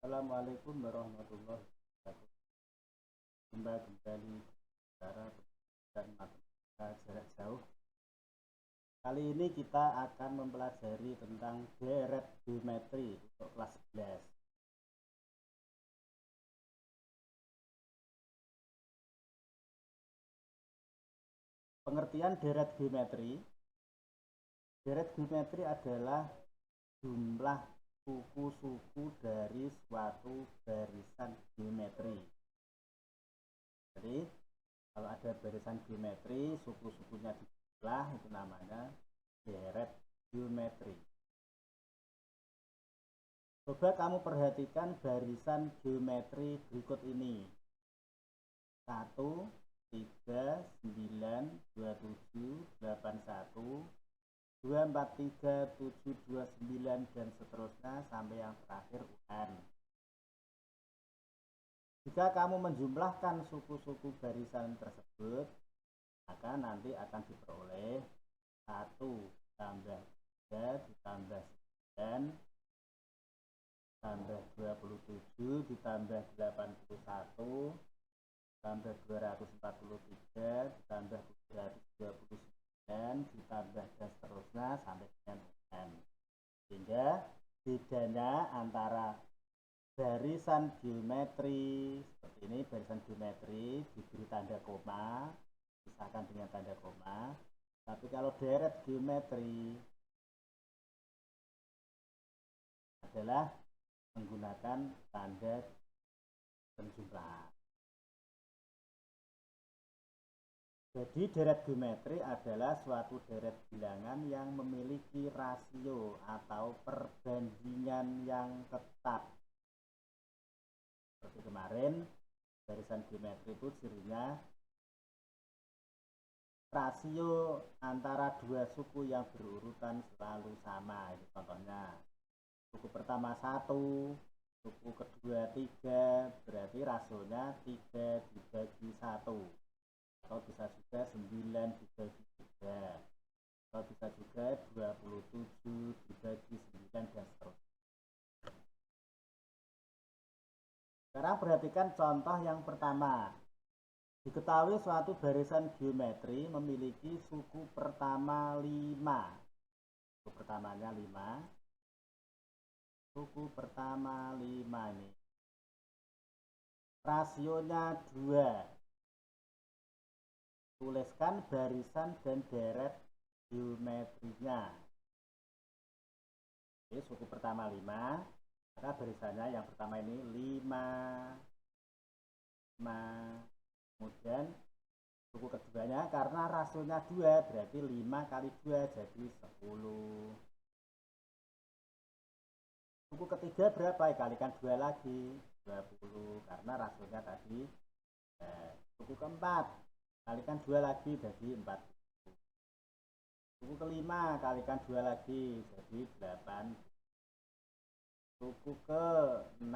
Assalamualaikum warahmatullahi wabarakatuh. Jumpa kembali bicara dan matematika jarak jauh. Kali ini kita akan mempelajari tentang deret geometri untuk kelas 11. Pengertian deret geometri. Deret geometri adalah jumlah suku-suku dari suatu barisan geometri. Jadi kalau ada barisan geometri, suku-sukunya dijumlah, itu namanya deret geometri. Coba kamu perhatikan barisan geometri berikut ini. 1, 3, 9, 27, 81, 2, 4, 3, 7, 2, 9, dan seterusnya sampai yang terakhir UN. Jika kamu menjumlahkan suku-suku barisan tersebut, maka nanti akan diperoleh 1 tambah 3 ditambah 9 tambah 27 ditambah 81 ditambah 243 ditambah 329 ditambah dan seterusnya sampai dengan UN. Sehingga bedanya antara barisan geometri seperti ini, barisan geometri diberi tanda koma, pisahkan dengan tanda koma. Tapi kalau deret geometri adalah menggunakan tanda penjumlahan. Jadi deret geometri adalah suatu deret bilangan yang memiliki rasio atau perbandingan yang tetap. Seperti kemarin, barisan geometri itu cirinya rasio antara dua suku yang berurutan selalu sama. Ini contohnya, suku pertama 1, suku kedua 3, berarti rasionya 3 dibagi 1. Atau bisa juga 9 dibagi 3. Atau bisa juga 27 dibagi 9 dan seterusnya. Sekarang perhatikan contoh yang pertama. Diketahui suatu barisan geometri memiliki suku pertama 5. Suku pertamanya 5. Suku pertama 5 ini. Rasionya 2. Tuliskan barisan dan deret geometrinya. Oke, suku pertama 5. Maka barisannya yang pertama ini 5, 5. Kemudian suku keduanya karena rasionya 2 berarti 5 kali 2 jadi 10. Suku ketiga berapa? Kalikan 2 lagi, 20 karena rasionya tadi. Suku keempat kalikan 2 lagi jadi 40. Suku kelima kalikan 2 lagi jadi 8. Suku ke-6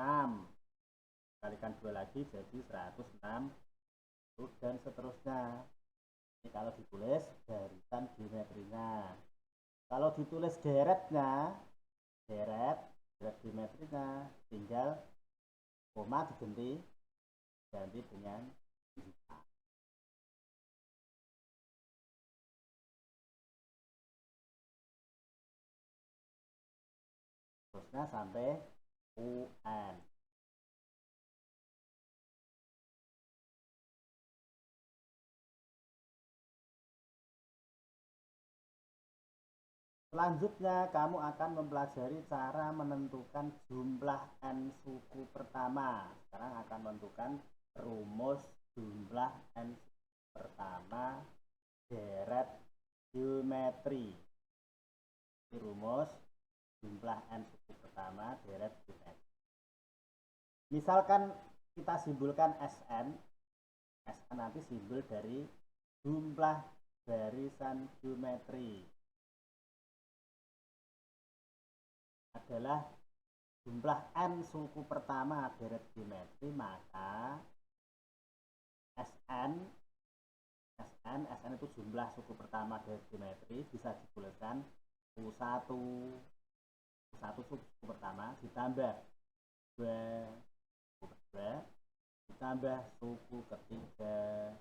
kalikan 2 lagi jadi 106 dan seterusnya. Ini kalau ditulis barisan geometrinya. Kalau ditulis deretnya, deret geometrinya tinggal koma diganti dengan juta. Terusnya sampai UN. Selanjutnya kamu akan mempelajari cara menentukan jumlah n suku pertama. Sekarang akan menentukan rumus jumlah n suku pertama deret geometri. Ini rumus jumlah n suku pertama deret geometri. Misalkan kita simbolkan Sn. Sn nanti simbol dari jumlah barisan geometri. Adalah jumlah n suku pertama deret geometri, maka Sn itu jumlah suku pertama deret geometri bisa dituliskan U1 suku pertama ditambah kedua, ditambah suku ketiga,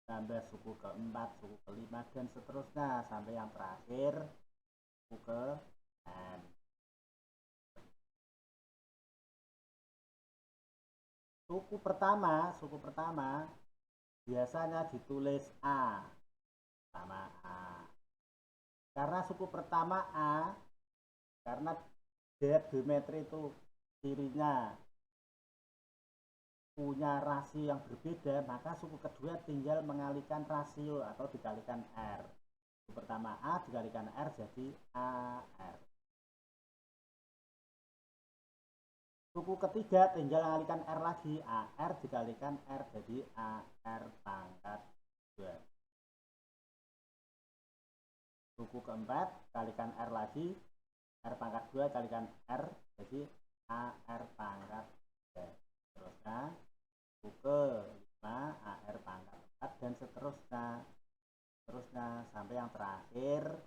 tambah suku keempat, suku kelima, dan seterusnya sampai yang terakhir suku ke n. Suku pertama biasanya ditulis A sama A. Karena suku pertama A, karena deret geometri itu cirinya punya rasio yang berbeda, maka suku kedua tinggal mengalihkan rasio atau dikalikan R. Suku pertama A dikalikan R jadi AR. Suku ketiga tinggal mengalihkan R lagi, AR dikalikan R jadi AR pangkat 2. Suku keempat kalikan R lagi, R pangkat 2 kalikan R jadi AR pangkat 3. Terusnya suku ke-5 AR pangkat 4 dan seterusnya sampai yang terakhir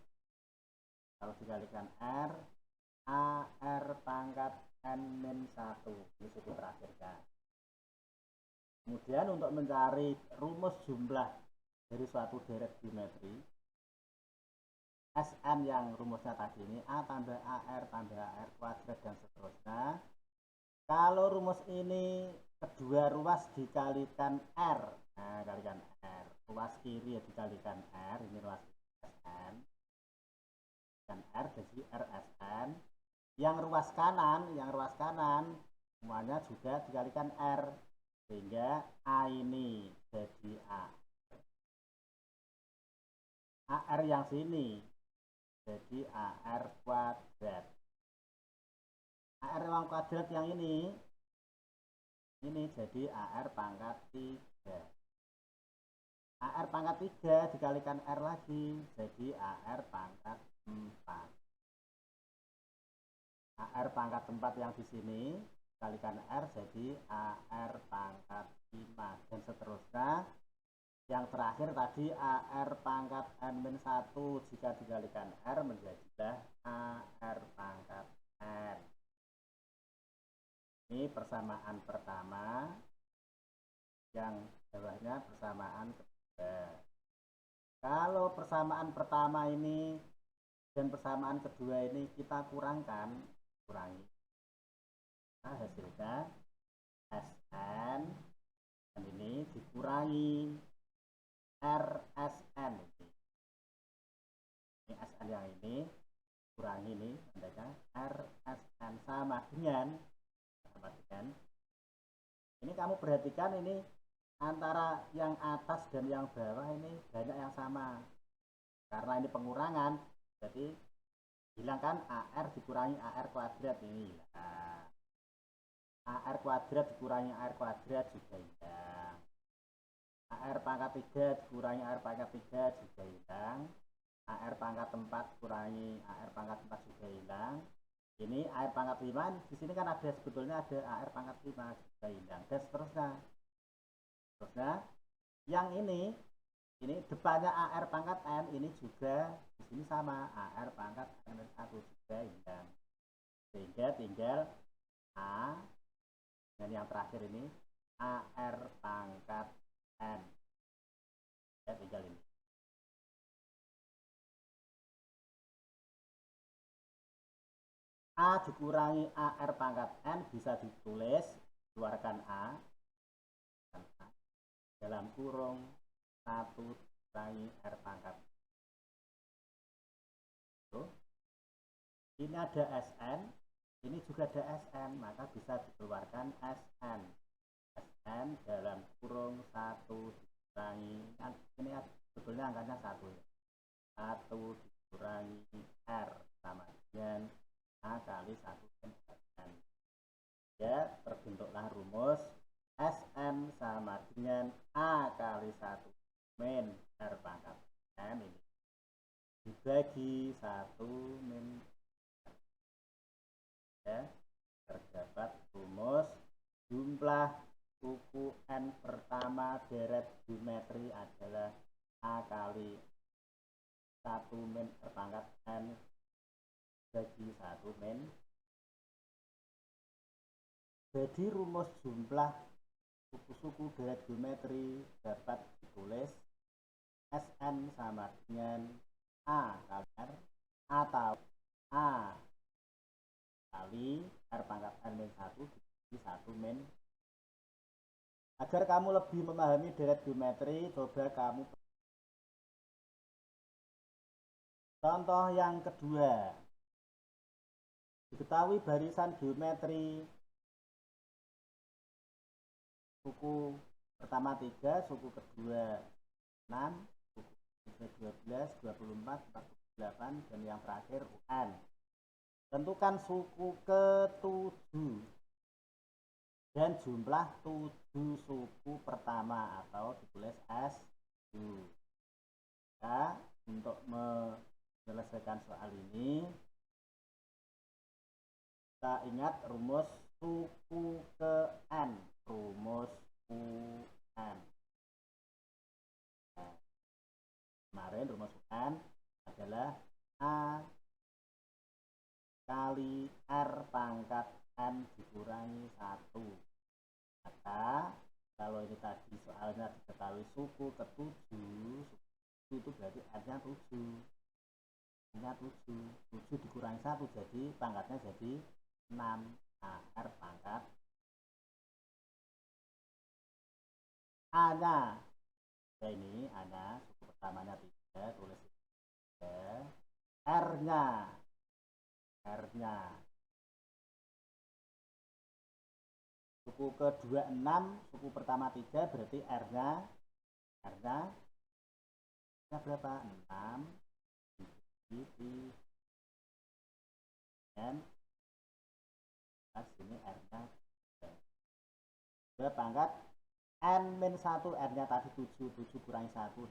kalau dikalikan R AR pangkat N-1. Ini suku terakhir kan. Kemudian untuk mencari rumus jumlah dari suatu deret geometri, Sn yang rumusnya tadi ini A tambah AR tambah AR kuadrat dan seterusnya. Kalau rumus ini kedua ruas dikalikan R, nah kalikan R, ruas kiri ya dikalikan R, ini ruas Sn, dan R jadi RSN. Yang ruas kanan semuanya juga dikalikan R, sehingga A ini jadi AR yang sini jadi AR kuadrat. AR yang kuadrat yang ini jadi AR pangkat 3. AR pangkat 3 dikalikan R lagi jadi AR pangkat 4. AR pangkat 4 yang di sini dikalikan R jadi AR pangkat 5 dan seterusnya. Yang terakhir tadi AR pangkat N-1 jika dikalikan R menjadilah AR pangkat N. Ini persamaan pertama, yang bawahnya persamaan kedua. Kalau persamaan pertama ini dan persamaan kedua ini kita kurangi, nah hasilnya Sn dan ini dikurangi RSN. Ini Sn yang ini kurangi ini tandanya RSN sama dengan ini kamu perhatikan ini antara yang atas dan yang bawah ini banyak yang sama karena ini pengurangan, jadi hilangkan AR dikurangi AR kuadrat ini hilang, AR kuadrat dikurangi AR kuadrat juga hilang, AR pangkat 3 dikurangi AR pangkat 3 juga hilang, AR pangkat 4 kurangi AR pangkat 4 juga hilang. Ini AR pangkat 5, di sini kan ada sebetulnya ada AR pangkat 5 juga hilang dan seterusnya. Yang ini depannya AR pangkat N ini juga di sini sama AR pangkat N-1 juga hilang. Sehingga tinggal A dan yang terakhir ini AR pangkat N. Ya, tinggal ini. A dikurangi AR pangkat N bisa ditulis, keluarkan A dalam kurung 1 dikurangi R pangkat. Ini ada Sn, ini juga ada Sn, maka bisa dikeluarkan Sn. Sn dalam kurung 1 dikurangi, ini sebetulnya angkanya 1 ya. 1 dikurangi R sama dengan A kali 1 Sn. Ya, terbentuklah rumus Sn sama dengan A kali 1 min R pangkat N ini dibagi 1 min ya, terdapat rumus jumlah suku N pertama deret geometri adalah A kali 1 min R pangkat N bagi 1 min Jadi rumus jumlah suku-suku deret geometri dapat ditulis Sn sama dengan A kali R atau A kali R pangkat N min 1 dikali 1 min. Agar kamu lebih memahami deret geometri, coba kamu contoh yang kedua. Diketahui barisan geometri suku pertama 3, suku kedua 6, suku ketiga 12, 24, 48, dan yang terakhir UN. Tentukan suku ke-7 dan jumlah 7 suku pertama atau ditulis S7. Nah, untuk menyelesaikan soal ini kita ingat rumus suku ke N, rumus UN. Nah, kemarin rumus UN adalah A kali R pangkat N dikurangi 1. Maka kalau ini tadi soalnya diketahui suku ke-7, suku itu berarti R-nya 7. R-nya 7. 7 dikurangi 1 jadi pangkatnya jadi 6. Nah, R pangkat A-nya. Ya ini A-nya, suku pertamanya 3, tulis 3. R-nya. R-nya. Suku kedua 6, suku pertama 3, berarti R-nya berapa? 6 dikali dan sini R-nya 2 pangkat N min 1, R-nya tadi 7, 7 kurangi 1.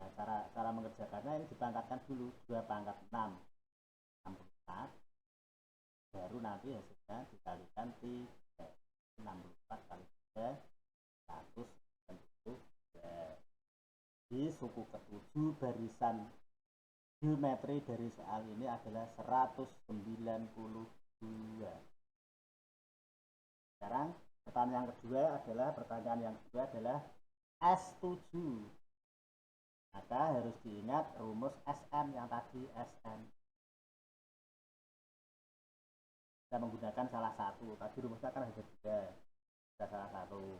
Nah, cara mengerjakannya ini dipangkatkan dulu, 2 pangkat 6, 64, baru nanti hasilnya dikalikan 3, 64 kali 3, 190. Di suku ke-7 barisan geometri dari soal ini adalah 192. Sekarang pertanyaan yang kedua adalah S7. Maka harus diingat rumus Sn yang tadi Sn. Kita menggunakan salah satu. Tadi rumusnya kan ada 3. Ada salah satu.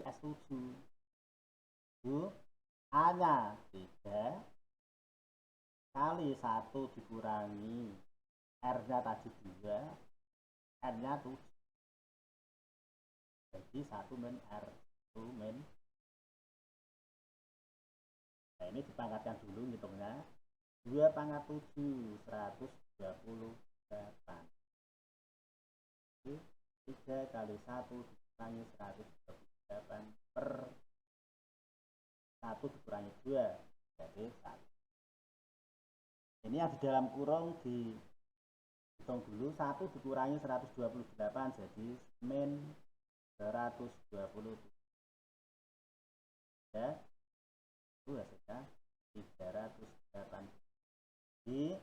S7. A-nya 3 kali 1 dikurangi R-nya tadi 2, N-nya 7. Jadi 1 min R, 1 min. Nah, ini dipangkatkan dulu ngitungnya. 2 pangkat 7, 128. Jadi 3 kali 1 dikurangi 128 per 1 dikurangi 2, jadi 1. Ini yang di dalam kurung dihitung dulu. 1 dikurangi 128 jadi min 227. Ya, itu hasilnya 308. Jadi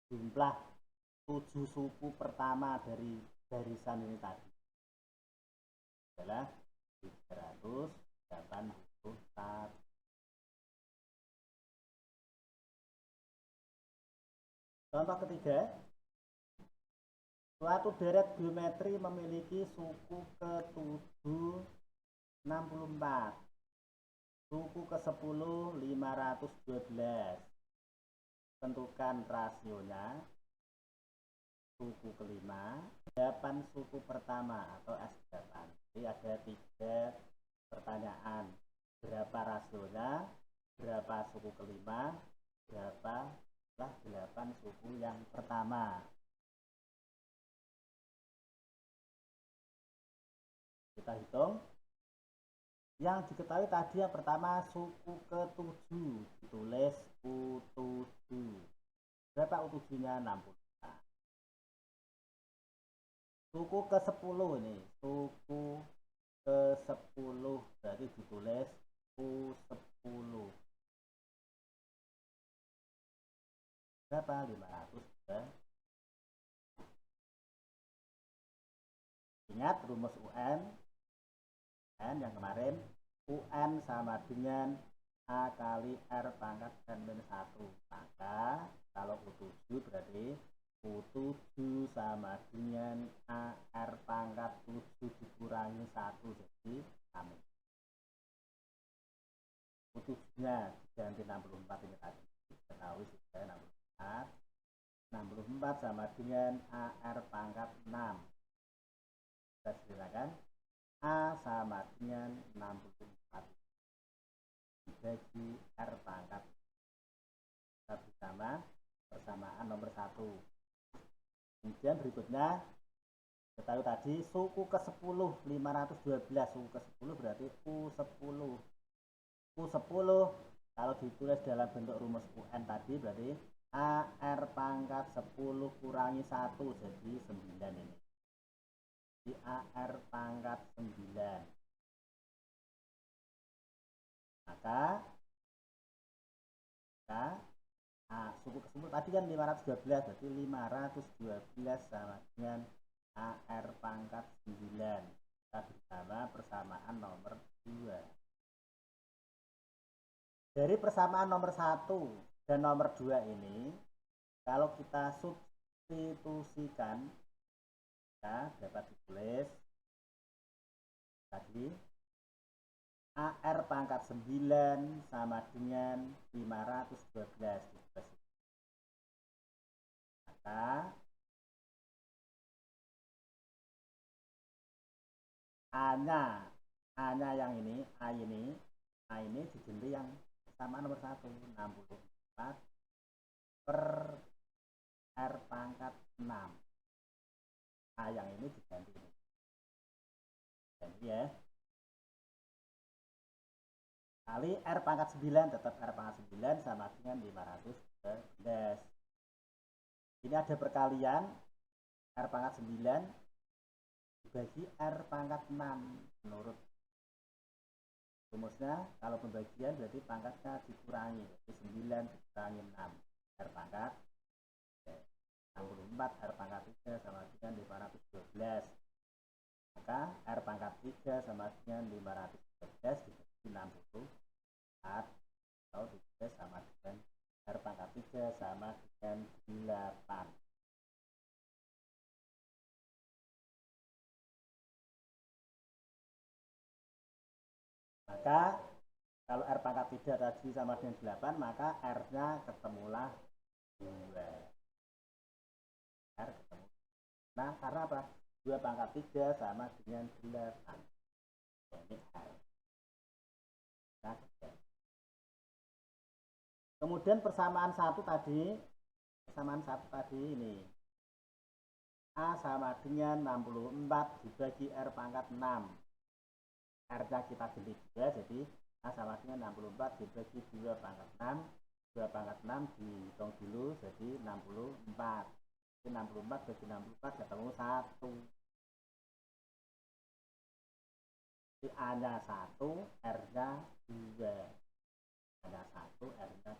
jumlah 7 suku pertama dari barisan ini tadi adalah 381. Contoh ketiga, suatu deret geometri memiliki suku ke-7 64, suku ke-10 512. Tentukan rasionya. Suku ke-5, 8 suku pertama atau S8. Jadi ada 3 pertanyaan. Berapa rasionya? Berapa suku ke-5? Berapa 8 suku yang pertama? Kita hitung. Yang diketahui tadi yang pertama suku ke-7, ditulis U7. Berapa U7-nya? 60. Suku ke-10 ini, suku ke-10 berarti ditulis U10. Berapa? 500 ya. Ingat rumus UN yang kemarin, UN sama dengan A kali R pangkat N-1. Maka kalau U7 berarti U7 sama dengan AR pangkat 7 dikurangi 1, jadi kami U7 nya diganti 64 ini tadi, ketahui sudah 64 sama dengan AR pangkat 6. Kita silakan A sama dengan 64 dibagi R pangkat. Kita bersama persamaan nomor 1. Kemudian berikutnya kita tahu tadi suku ke-10 512, suku ke-10 berarti U10. U10 kalau ditulis dalam bentuk rumus UN tadi berarti AR pangkat 10 kurangi 1, jadi 9 ini. Di AR pangkat 9. Maka suku ke-10 tadi kan 512, berarti 512 sama dengan AR pangkat 9. Kita bersama persamaan nomor 2. Dari persamaan nomor 1 dan nomor 2 ini, kalau kita substitusikan, ya, dapat ditulis tadi AR pangkat 9 sama dengan 512. Maka A-nya yang ini, A ini diganti yang sama nomor 1, 64 per R pangkat 6. A yang ini diganti ini. Ganti ya. Kali R pangkat 9, tetap R pangkat 9 sama dengan 512. Ini ada perkalian R pangkat 9 dibagi R pangkat 6 menurut rumusnya. Kalau pembagian berarti pangkatnya dikurangi, jadi 9 dikurangi 6 R pangkat 64 R pangkat 3 sama dengan 512. Maka R pangkat 3 sama dengan 512 dibagi 64 atau ditulis sama dengan R pangkat 3 sama dengan 8. Maka kalau R pangkat 3 tadi sama dengan 8, maka R-nya ketemulah 2. R ketemu. Nah, karena apa? 2 pangkat 3 sama dengan 8. Ini R. Nah, kemudian persamaan 1 tadi ini. A sama dengan 64 dibagi R pangkat 6. R-nya kita ganti 2, jadi A sama dengan 64 dibagi 2 pangkat 6. 2 pangkat 6 dihitung dulu, jadi 64. 64 bagi 64 ketemu 1. Jadi A-nya 1, R-nya 2. A-nya 1, R-nya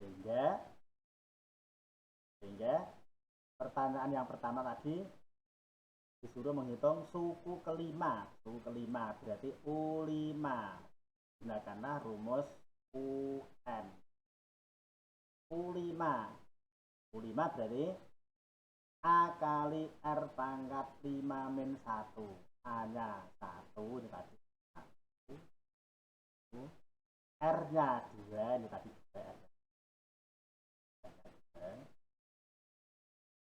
2. Sehingga pertanyaan yang pertama tadi disuruh menghitung suku kelima. Suku kelima berarti U5. Gunakanlah rumus UN. U5 berarti A kali R pangkat 5 min 1. A-nya 1 ini tadi 1. R-nya 2 ini tadi 2.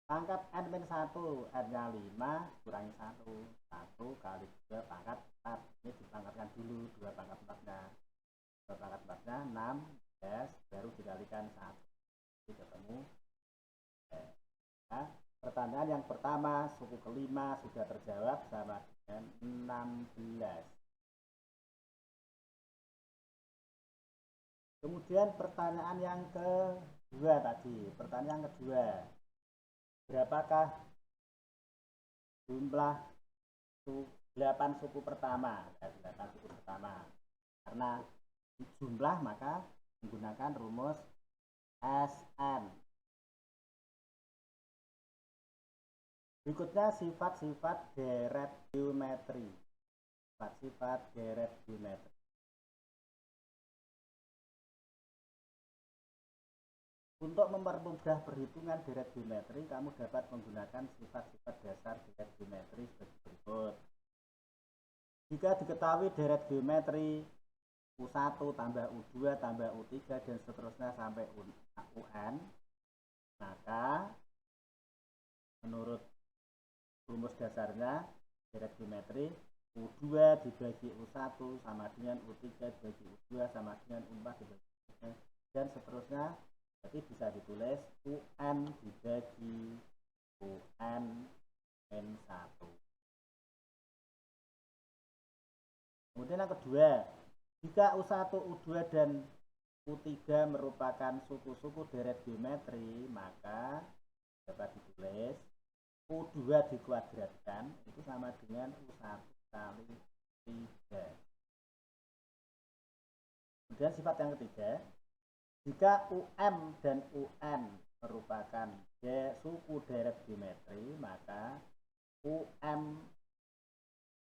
Pangkat N min 1, R-nya 5 kurangi 1. 1 kali 2 pangkat 4. Ini dipangkatkan dulu 2 pangkat 4-nya. 2 pangkat 4-nya 6, 10, baru dikalikan 1. Jadi ketemu. Nah, pertanyaan yang pertama, suku kelima sudah terjawab sama dengan 16. Kemudian pertanyaan yang kedua tadi. Pertanyaan kedua. Berapakah jumlah 8 suku pertama? 8 suku pertama. Karena jumlah maka menggunakan rumus SN. Berikutnya sifat-sifat deret geometri. Sifat-sifat deret geometri. Untuk mempermudah perhitungan deret geometri, kamu dapat menggunakan sifat-sifat dasar deret geometri sebagai berikut. Jika diketahui deret geometri U1 tambah U2 tambah U3 dan seterusnya sampai UN, maka menurut rumus dasarnya deret geometri U2 dibagi U1 sama dengan U3 dibagi U2 sama dengan U4 dibagi U3 dan seterusnya. Jadi bisa ditulis UN dibagi UN N1. Kemudian yang kedua, jika U1, U2 dan U3 merupakan suku-suku deret geometri, maka dapat ditulis U2 dikuadratkan itu sama dengan U1 kali 3. Kemudian sifat yang ketiga, jika UM dan UN merupakan suku deret geometri, maka UM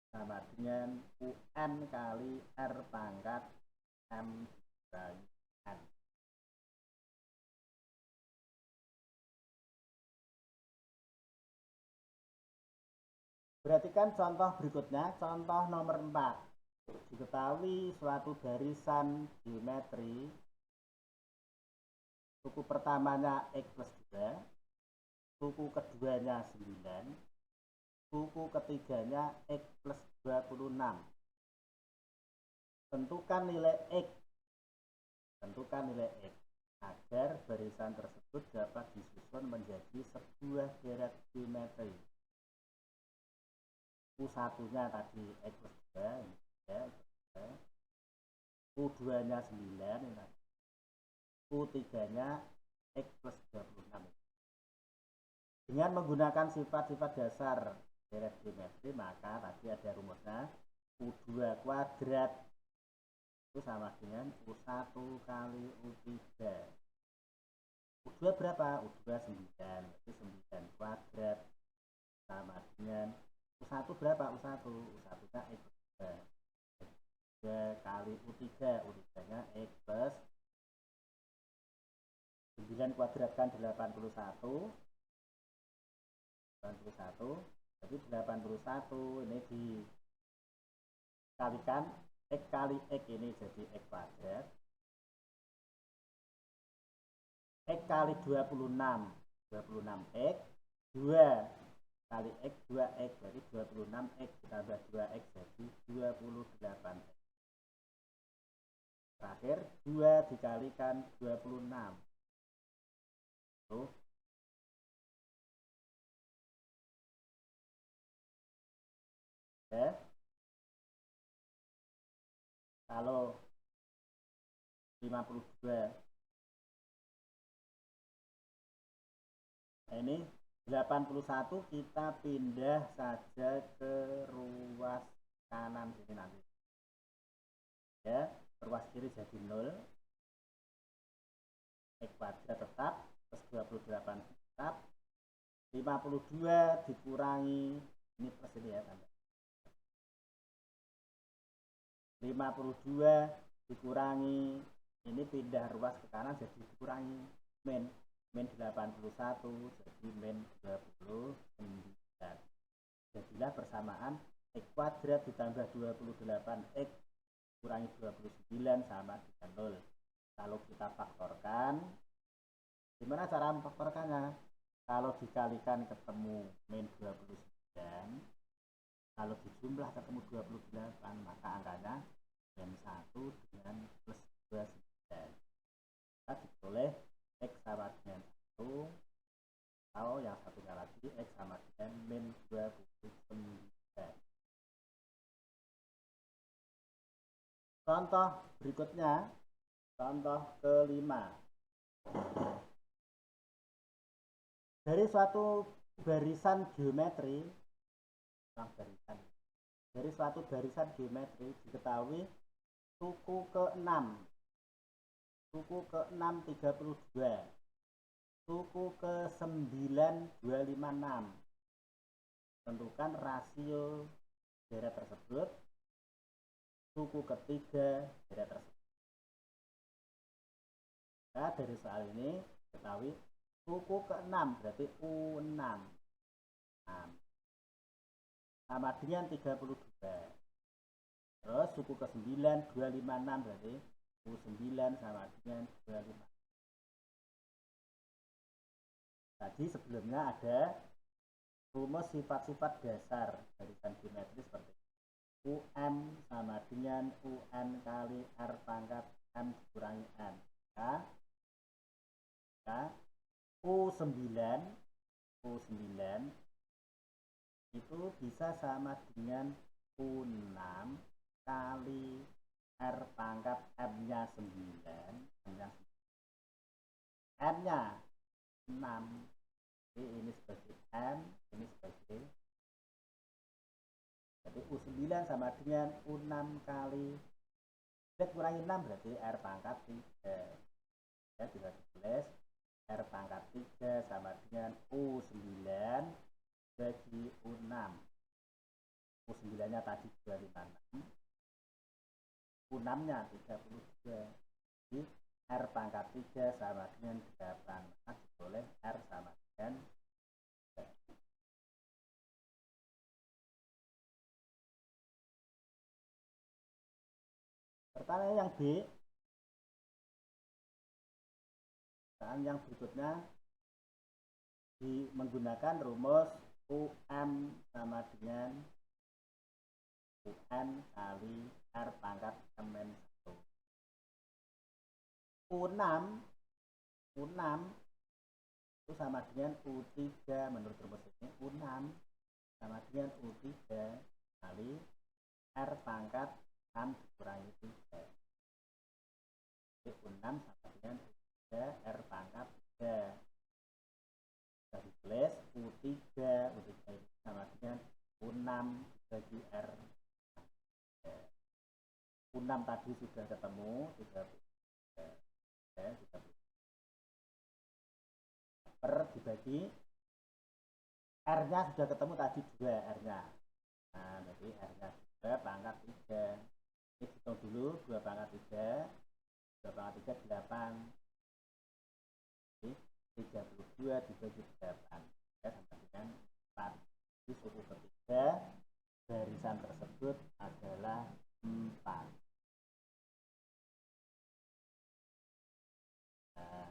sama dengan UN kali R pangkat M dibagi N. Perhatikan contoh berikutnya, contoh nomor 4. Diketahui suatu barisan geometri, suku pertamanya X plus 2, suku keduanya 9, suku ketiganya X plus 26. Tentukan nilai X agar barisan tersebut dapat disusun menjadi sebuah deret geometri. U1-nya tadi X plus 2, ini ya, U2-nya 9, ini U3-nya X plus 26. Dengan menggunakan sifat-sifat dasar deret geometri, maka tadi ada rumusnya U2 kuadrat itu sama dengan U1 kali U3. U2 berapa? U2 9, berarti 9 kuadrat sama dengan U1 berapa? U1 nya X plus 2 kali U3 nya X plus 9 kuadratkan 81, jadi 81 ini dikalikan X kali X ini jadi X kuadrat, X kali 26 X, 2 kali X 2X, jadi 26X ditambah 2X jadi 28X. Terakhir 2 dikalikan 26 tuh. Ya. Kalau 52 ini 81 kita pindah saja ke ruas kanan sini nanti ya, ruas kiri jadi 0, X kuadrat tetap plus 28 tetap, 52 dikurangi ini plus ini ya tanda, 52 dikurangi ini pindah ruas ke kanan jadi dikurangi min 81 jadi min 29. Jadilah persamaan X kuadrat ditambah 28X kurangi 29 sama dengan 0. Kalau kita faktorkan, gimana cara memfaktorkannya? Kalau dikalikan ketemu min 29, kalau dijumlah ketemu 28, maka angkanya min 1 dengan plus 29. Kita ditulis X sama dengan 1, atau yang satunya lagi X sama dengan min 29. Contoh berikutnya, contoh kelima. Dari suatu barisan geometri, dari suatu barisan geometri diketahui suku ke-6, suku ke-6 32, suku ke-9 256, tentukan rasio deret tersebut. Suku ketiga deret tersebut. Nah, dari soal ini ketahui suku ke-6 berarti U6 sama dengan 32. Terus suku ke-9 256 berarti U9 sama dengan 25. Tadi sebelumnya ada rumus sifat-sifat dasar barisan geometris seperti UM sama dengan UN kali R pangkat M dikurangi N. U9 itu bisa sama dengan U6 kali R pangkat M-nya 9, N-nya 6. Jadi ini sebagai M, ini sebagai, jadi U9 sama dengan U6 kali kita kurangi 6 berarti R pangkat 3. Ya, bisa ditulis R pangkat 3 sama dengan U9 bagi U6. U9 nya tadi 256, U6 nya 32. Jadi R pangkat 3 sama dengan 8, maka boleh R sama dengan 3. Pertanyaan yang B, pertanyaan yang berikutnya menggunakan rumus UM sama dengan UN kali R pangkat MN1. U6 itu sama dengan U3 menurut rumus ini. U6 sama dengan U3 kali R pangkat 6 dikurangi 3. Jadi U6 sama dengan U3 R pangkat 3. Bisa ditulis U3 itu sama dengan U6 dibagi R. U6 tadi sudah ketemu 33 per dibagi R nya sudah ketemu tadi 2 R nya. Nah, jadi R nya 2 pangkat 3. Ini hitung dulu 2 pangkat 3, 2 pangkat 3 8. Jadi 32 dibagi 8 ya, sama dengan 4. Jadi suku ketiga barisan tersebut adalah 4. Nah,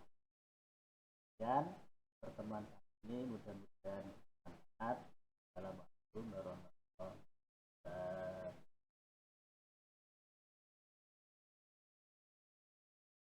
dan pertemuan ini mudah-mudahan bermanfaat dalam waktu